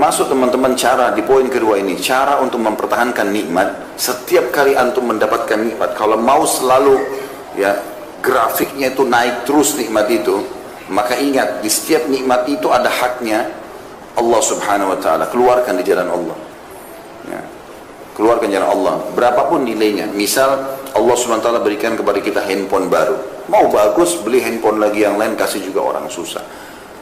termasuk teman-teman cara di poin kedua ini, cara untuk mempertahankan nikmat. Setiap kali antum mendapatkan nikmat, kalau mau selalu ya grafiknya itu naik terus nikmat itu, maka ingat di setiap nikmat itu ada haknya Allah subhanahu wa ta'ala. Keluarkan di jalan Allah ya. Keluarkan jalan Allah berapapun nilainya. Misal Allah subhanahu wa ta'ala berikan kepada kita handphone baru, mau bagus beli handphone lagi yang lain, kasih juga orang susah,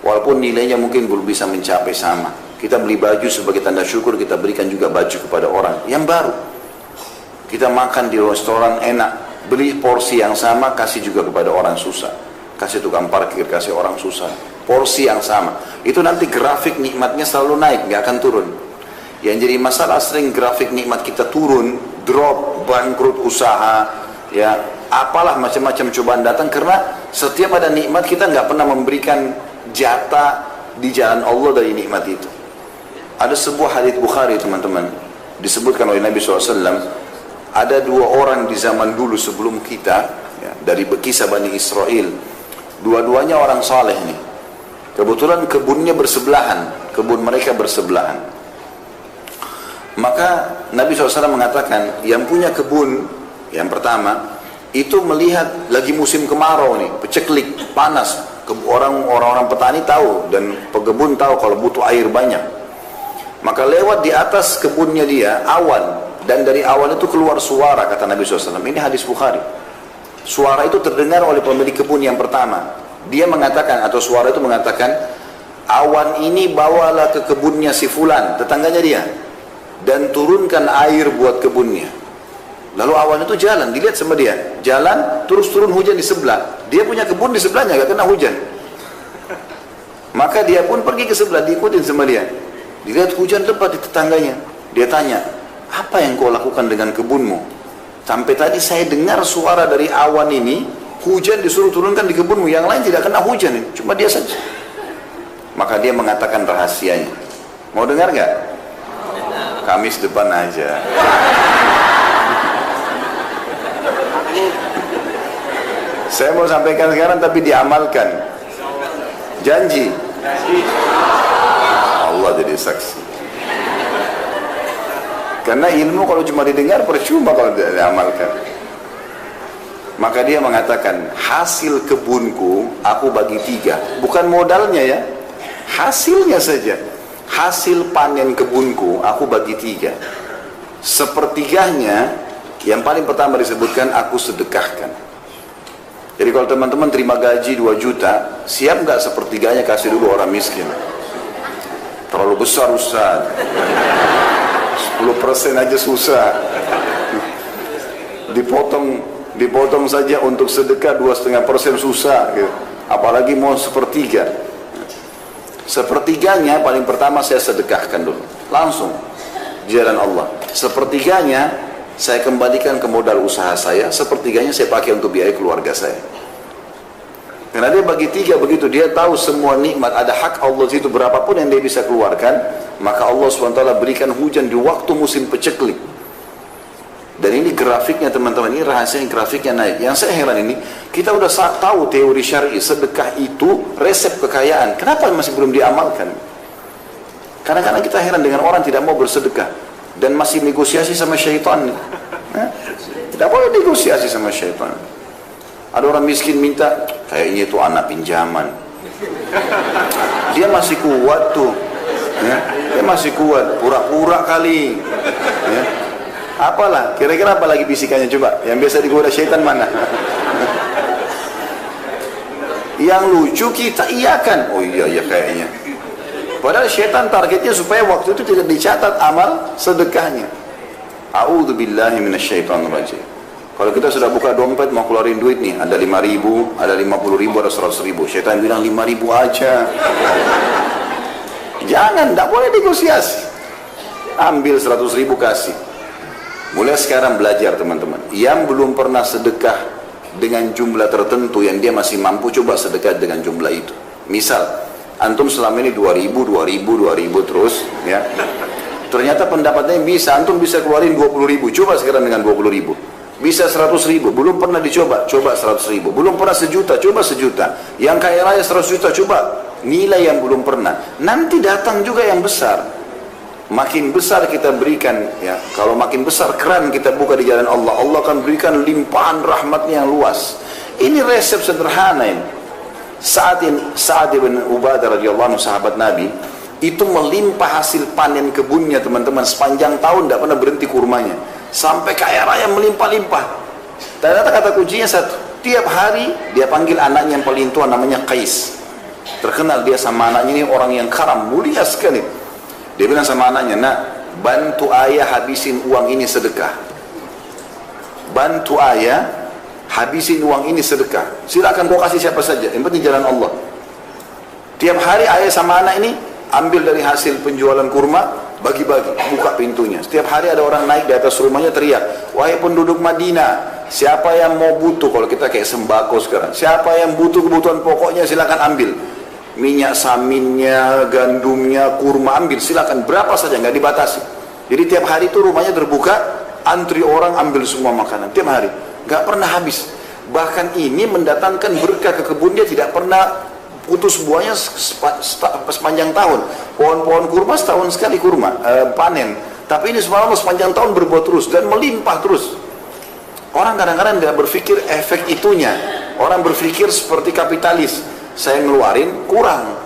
walaupun nilainya mungkin belum bisa mencapai sama. Kita beli baju sebagai tanda syukur, kita berikan juga baju kepada orang yang baru. Kita makan di restoran enak, beli porsi yang sama, kasih juga kepada orang susah, kasih tukang parkir, kasih orang susah, porsi yang sama. Itu nanti grafik nikmatnya selalu naik, nggak akan turun. Yang jadi masalah sering grafik nikmat kita turun, drop, bangkrut usaha, ya apalah macam-macam cobaan datang, karena setiap ada nikmat kita nggak pernah memberikan jatah di jalan Allah dari nikmat itu. Ada sebuah hadits Bukhari teman-teman, disebutkan oleh Nabi SAW, ada dua orang di zaman dulu sebelum kita ya, dari kisah Bani Israel. Dua-duanya orang saleh nih. Kebetulan kebunnya bersebelahan, kebun mereka bersebelahan. Maka Nabi SAW mengatakan, yang punya kebun yang pertama itu melihat lagi musim kemarau nih, peceklik, panas. Orang-orang petani tahu dan pekebun tahu kalau butuh air banyak. Maka lewat di atas kebunnya dia awan, dan dari awan itu keluar suara, kata Nabi SAW. Ini hadis Bukhari. Suara itu terdengar oleh pemilik kebun yang pertama. Dia mengatakan, atau suara itu mengatakan, awan ini bawalah ke kebunnya si fulan, tetangganya dia, dan turunkan air buat kebunnya. Lalu awan itu jalan, dilihat sama dia, jalan, terus turun hujan di sebelah. Dia punya kebun di sebelahnya, gak kena hujan. Maka dia pun pergi ke sebelah, diikutin sama dia. Dilihat hujan lebat di tetangganya. Dia tanya, apa yang kau lakukan dengan kebunmu? Sampai tadi saya dengar suara dari awan ini, hujan disuruh turunkan di kebunmu, yang lain tidak kena hujan, cuma dia saja. Maka dia mengatakan rahasianya. Mau dengar gak? Kamis depan aja. Saya mau sampaikan sekarang tapi diamalkan. Janji. Allah jadi saksi. Karena ilmu kalau cuma didengar percuma kalau tidak diamalkan. Maka dia mengatakan, hasil kebunku aku bagi 3. Bukan modalnya ya, hasilnya saja. Hasil panen kebunku aku bagi 3. Sepertiganya, yang paling pertama disebutkan, aku sedekahkan. Jadi kalau teman-teman terima gaji 2 juta, siap nggak sepertiganya kasih dulu orang miskin? Terlalu besar Ustaz. 10% aja susah. Dipotong saja untuk sedekah 2,5% susah gitu. Apalagi mau sepertiga. Sepertiganya paling pertama saya sedekahkan dulu, langsung jalan Allah. Sepertiganya saya kembalikan ke modal usaha saya, sepertiganya saya pakai untuk biaya keluarga saya. Karena dia bagi 3 begitu, dia tahu semua nikmat ada hak Allah itu, berapapun yang dia bisa keluarkan, maka Allah SWT berikan hujan di waktu musim peceklik. Dan ini grafiknya teman-teman, ini rahasianya grafiknya naik. Yang saya heran ini, kita udah tahu teori syar'i, sedekah itu resep kekayaan. Kenapa masih belum diamalkan? Kadang-kadang kita heran dengan orang tidak mau bersedekah dan masih negosiasi sama syaitan. Tidak boleh negosiasi sama syaitan. Ada orang miskin minta, kayaknya itu anak pinjaman. Dia masih kuat tuh, ya. Dia masih kuat, pura-pura kali. Ya. Apalah, kira-kira apa lagi bisikannya coba? Yang biasa digoda syaitan mana? Yang lucu kita iyakan, oh iya kayaknya. Padahal syaitan targetnya supaya waktu itu tidak dicatat amal sedekahnya. A'udzubillahi minasyaitonirrajim. Kalau kita sudah buka dompet mau keluarin duit nih, ada 5.000, ada 50.000, ada 100.000. Syaitan bilang 5.000 aja. Jangan, tidak boleh negosiasi. Ambil 100.000 kasih. Mulai sekarang belajar teman-teman. Yang belum pernah sedekah dengan jumlah tertentu yang dia masih mampu, coba sedekah dengan jumlah itu. Misal, antum selama ini 2.000 terus, ya. Ternyata pendapatnya bisa, antum bisa keluarin 20.000. Coba sekarang dengan 20.000. Bisa 100.000, belum pernah dicoba, coba 100.000. Belum pernah 1 juta, coba 1 juta. Yang kaya raya 100 juta, coba. Nilai yang belum pernah. Nanti datang juga yang besar. makin besar kita berikan, ya, kalau makin besar keran kita buka di jalan Allah, Allah akan berikan limpahan rahmatnya yang luas. Ini resep sederhana ini. Sa'ad bin Ubadah radhiyallahu anhu, sahabat Nabi, itu melimpah hasil panen kebunnya teman-teman, sepanjang tahun tidak pernah berhenti kurmanya, sampai kaya raya melimpah-limpah. Ternyata kata kuncinya satu, tiap hari dia panggil anaknya yang paling tua, namanya Qais. Terkenal dia sama anaknya ini orang yang karam, mulia sekali. Dia bilang sama anaknya, nak, bantu ayah habisin uang ini sedekah. Bantu ayah habisin uang ini sedekah. Silakan kau kasih siapa saja, yang penting jalan Allah. Tiap hari ayah sama anak ini ambil dari hasil penjualan kurma, bagi-bagi, buka pintunya. Setiap hari ada orang naik di atas rumahnya teriak, wahai penduduk Madinah, siapa yang mau butuh, kalau kita kayak sembako sekarang, siapa yang butuh kebutuhan pokoknya silakan ambil. Minyak saminnya, gandumnya, kurma, ambil silakan, berapa saja, nggak dibatasi. Jadi tiap hari itu rumahnya terbuka, antri orang ambil semua makanan tiap hari, nggak pernah habis. Bahkan ini mendatangkan berkah ke kebun, dia tidak pernah putus buahnya sepanjang tahun. Pohon-pohon kurma setahun sekali panen, tapi ini subhanallah sepanjang tahun berbuah terus dan melimpah terus. Orang kadang-kadang tidak berpikir efek itunya. Orang berpikir seperti kapitalis, saya ngeluarin kurang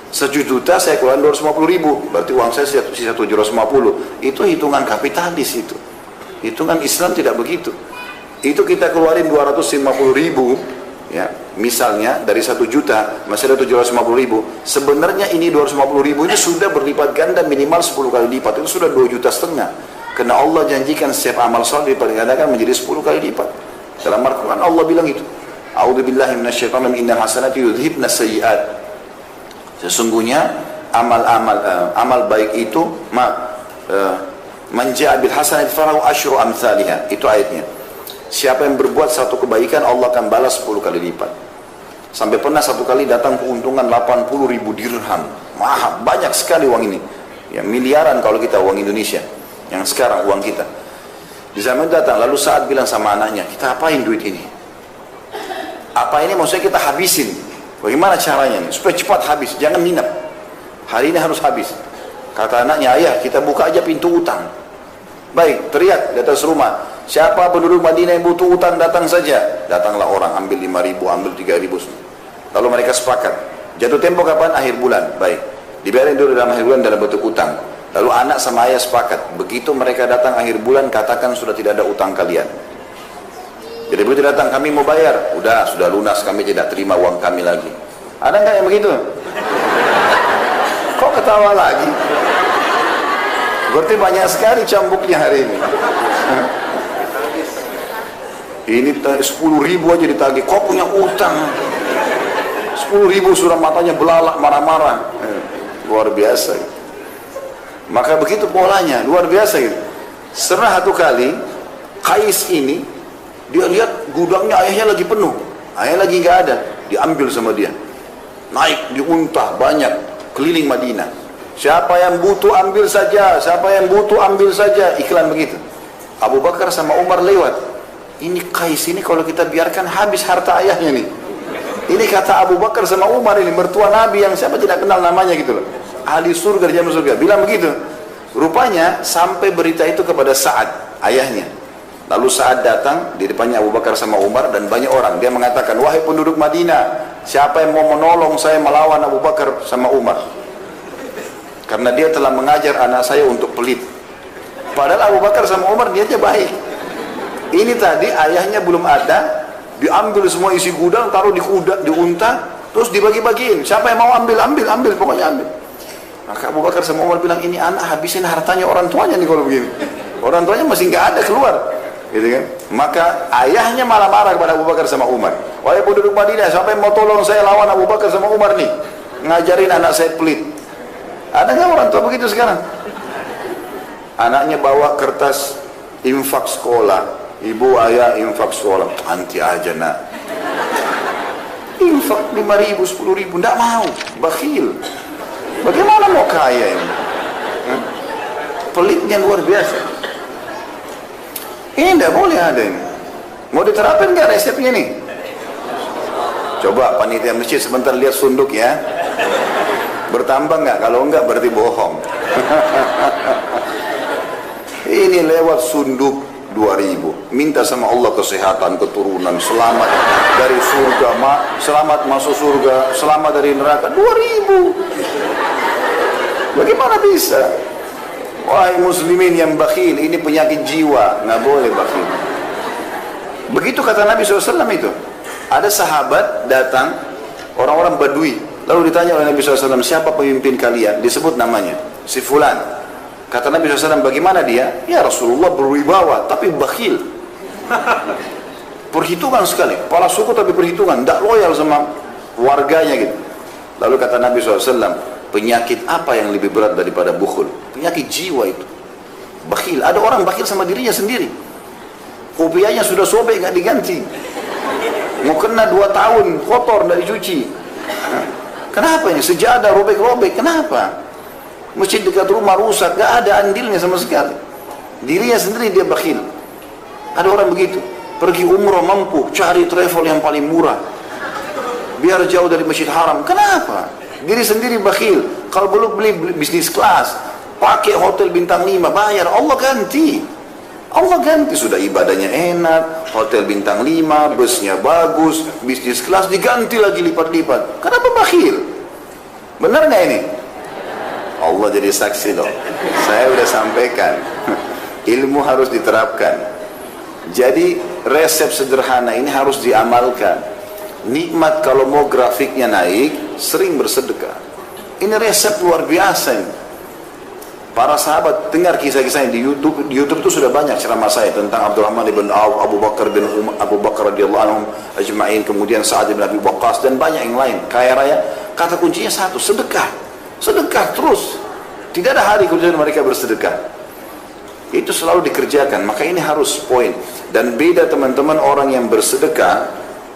1 juta, saya keluarin 250.000, berarti uang saya sisa 750. Itu hitungan kapitalis itu. Hitungan Islam tidak begitu. Itu kita keluarin 250.000, ya, misalnya dari 1 juta masih ada 750.000. Sebenarnya ini 250.000 ini sudah berlipat ganda, minimal 10 kali lipat. Itu sudah 2,5 juta. Karena Allah janjikan setiap amal saleh digandakan menjadi 10 kali lipat. Dalam Al-Quran Allah bilang itu. A'udzubillahi minasyaitonir rajim, innal hasanati yudhibnas sayyi'at. Sesungguhnya amal baik itu man ja'a bil hasanati falahu asyru amsalihha. Itu ayatnya. Siapa yang berbuat satu kebaikan, Allah akan balas 10 kali lipat. Sampai pernah satu kali datang keuntungan 80.000 dirham. Mahal, banyak sekali uang ini. Ya, miliaran kalau kita uang Indonesia. Yang sekarang uang kita. Di zaman datang, lalu Sa'ad bilang sama anaknya, kita apain duit ini? Apa ini maksudnya kita habisin? Bagaimana caranya ini? Supaya cepat habis, jangan minap. Hari ini harus habis. Kata anaknya, ayah kita buka aja pintu utang. Baik, teriak di atas rumah, siapa penduduk Madinah yang butuh utang datang saja. Datanglah orang, ambil 5.000, ambil 3.000. Lalu mereka sepakat, jatuh tempo kapan? Akhir bulan. Baik, dibiarin dulu dalam akhir bulan dalam bentuk utang. Lalu anak sama ayah sepakat, begitu mereka datang akhir bulan, katakan sudah tidak ada utang kalian. Jadi begitu datang, kami mau bayar, sudah lunas, kami tidak terima uang kami lagi. Ada nggak yang begitu? Kok ketawa lagi? Berarti banyak sekali cambuknya hari ini. Ini 10.000 aja ditagih, kok punya utang? 10.000 sudah matanya belalak, marah-marah. Luar biasa. Maka begitu polanya, luar biasa gitu. Pernah satu kali, Qais ini, dia lihat gudangnya ayahnya lagi penuh, ayahnya lagi nggak ada, diambil sama dia. Naik di unta banyak, keliling Madinah. Siapa yang butuh ambil saja, siapa yang butuh ambil saja, iklan begitu. Abu Bakar sama Umar lewat. Ini Qais ini kalau kita biarkan habis harta ayahnya nih. Ini kata Abu Bakar sama Umar ini, mertua Nabi yang siapa tidak kenal namanya gitu loh. Ahli surga di jalan surga, bilang begitu. Rupanya sampai berita itu kepada Sa'ad, ayahnya. Lalu Sa'ad datang di depannya Abu Bakar sama Umar dan banyak orang. Dia mengatakan, wahai penduduk Madinah, siapa yang mau menolong saya melawan Abu Bakar sama Umar? Karena dia telah mengajar anak saya untuk pelit. Padahal Abu Bakar sama Umar niatnya baik. Ini tadi ayahnya belum ada, diambil semua isi gudang, taruh di unta, terus dibagi-bagiin. Siapa yang mau ambil, pokoknya ambil. Maka Abu Bakar sama Umar bilang, ini anak habisin hartanya orang tuanya nih kalau begini. Orang tuanya masih nggak ada keluar, gitu kan? Maka ayahnya malah marah kepada Abu Bakar sama Umar. Wahai penduduk Madinah, siapa yang mau tolong saya lawan Abu Bakar sama Umar nih? Ngajarin anak saya pelit. Ada nggak orang tua begitu sekarang? Anaknya bawa kertas infak sekolah, ibu ayah infak sekolah, anti aja nak. Infak 5.000, 10.000, nggak mau, bakhil. Bagaimana mau kaya ini? Pelitnya luar biasa. Ini tidak boleh ada ini. Mau diterapin nggak resepnya nih? Coba panitia masjid sebentar lihat sunduk ya. Bertambah nggak? Kalau enggak berarti bohong. dia lewat sunduk 2.000, minta sama Allah kesehatan, keturunan, selamat dari surga, selamat masuk surga, selamat dari neraka. 2.000. Bagaimana bisa? Wahai muslimin yang bakhil, ini penyakit jiwa, nggak boleh bakhil. Begitu kata Nabi SAW itu. Ada sahabat datang, orang-orang Badui, lalu ditanya oleh Nabi SAW, siapa pemimpin kalian? Disebut namanya, si Fulan. Kata Nabi SAW, bagaimana dia? Ya Rasulullah berwibawa, tapi bakhil. Perhitungan sekali, kepala suku tapi perhitungan, tidak loyal sama warganya gitu. Lalu kata Nabi SAW, penyakit apa yang lebih berat daripada bukhul? Penyakit jiwa itu, bakhil. Ada orang bakhil sama dirinya sendiri, kopiahnya sudah sobek nggak diganti, mau kena 2 tahun kotor dari cuci. Kenapa ini? Sejadah robek-robek, kenapa? Masjid dekat rumah rusak, nggak ada andilnya sama sekali. Dirinya sendiri dia bakhil. Ada orang begitu, pergi umroh mampu, cari travel yang paling murah, biar jauh dari Masjid Haram. Kenapa? Diri sendiri bakhil. Kalau belum beli bisnis kelas, pakai hotel bintang 5, bayar, Allah ganti. Allah ganti, sudah ibadahnya enak, hotel bintang 5, busnya bagus, bisnis kelas diganti lagi lipat-lipat. Kenapa bakhil? Benar nggak ini? Allah jadi saksi loh. Saya udah sampaikan. Ilmu harus diterapkan. Jadi resep sederhana ini harus diamalkan. Nikmat kalau mau grafiknya naik, sering bersedekah. Ini resep luar biasa ini. Para sahabat, dengar kisah-kisahnya di YouTube. Di YouTube itu sudah banyak ceramah saya tentang Abdurrahman bin Auf, Abu Bakar radhiyallahu anhum ajma'in, kemudian Sa'ad bin Abi Waqqas dan banyak yang lain. Kaya raya. Kata kuncinya satu, sedekah. Sedekah terus. Tidak ada hari kemudian mereka bersedekah. Itu selalu dikerjakan. Maka ini harus poin. Dan beda teman-teman orang yang bersedekah.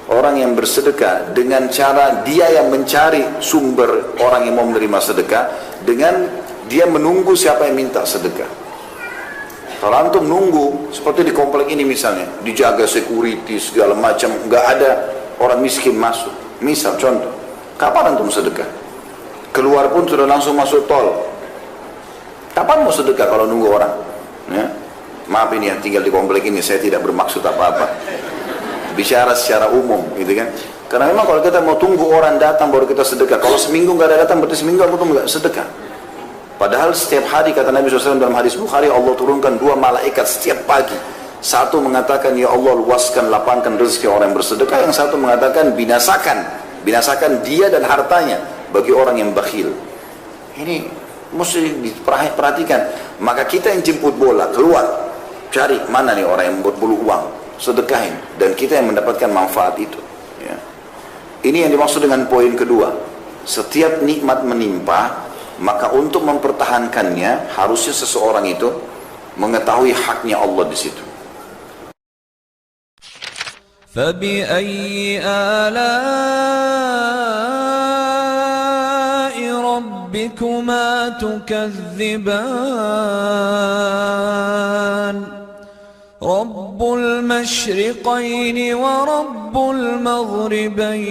Orang yang bersedekah dengan cara dia yang mencari sumber orang yang mau menerima sedekah, dengan dia menunggu siapa yang minta sedekah. Kalau antum nunggu seperti di komplek ini misalnya, dijaga security segala macam, nggak ada orang miskin masuk. Misal contoh, kapan antum sedekah? Keluar pun sudah langsung masuk tol. Kapan mau sedekah kalau nunggu orang? Ya? Maaf ini yang tinggal di komplek ini, saya tidak bermaksud apa-apa. Bicara secara umum, gitu kan? Karena memang kalau kita mau tunggu orang datang baru kita sedekah. Kalau seminggu nggak ada datang, berarti seminggu aku nggak sedekah. Padahal setiap hari kata Nabi SAW dalam hadis Bukhari, Allah turunkan 2 malaikat setiap pagi. Satu mengatakan, ya Allah luaskan, lapangkan rezeki orang yang bersedekah. Yang satu mengatakan, binasakan dia dan hartanya bagi orang yang bakhil. Ini mesti diperhatikan. Maka kita yang jemput bola, keluar, cari mana nih orang yang berbulu uang, sedekahin, dan kita yang mendapatkan manfaat itu. Ya. Ini yang dimaksud dengan poin kedua. Setiap nikmat menimpa, maka untuk mempertahankannya harusnya seseorang itu mengetahui haknya Allah di situ. فَبِأَيِّ آلَاءِ رَبِّكُمَا تُكَذِّبَانِ رَبُّ الْمَشْرِقَيْنِ وَرَبُّ الْمَغْرِبَيْنِ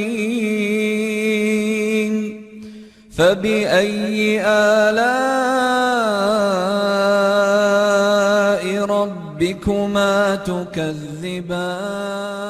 فَبِأَيِّ آلَاءِ رَبِّكُمَا تُكَذِّبَانِ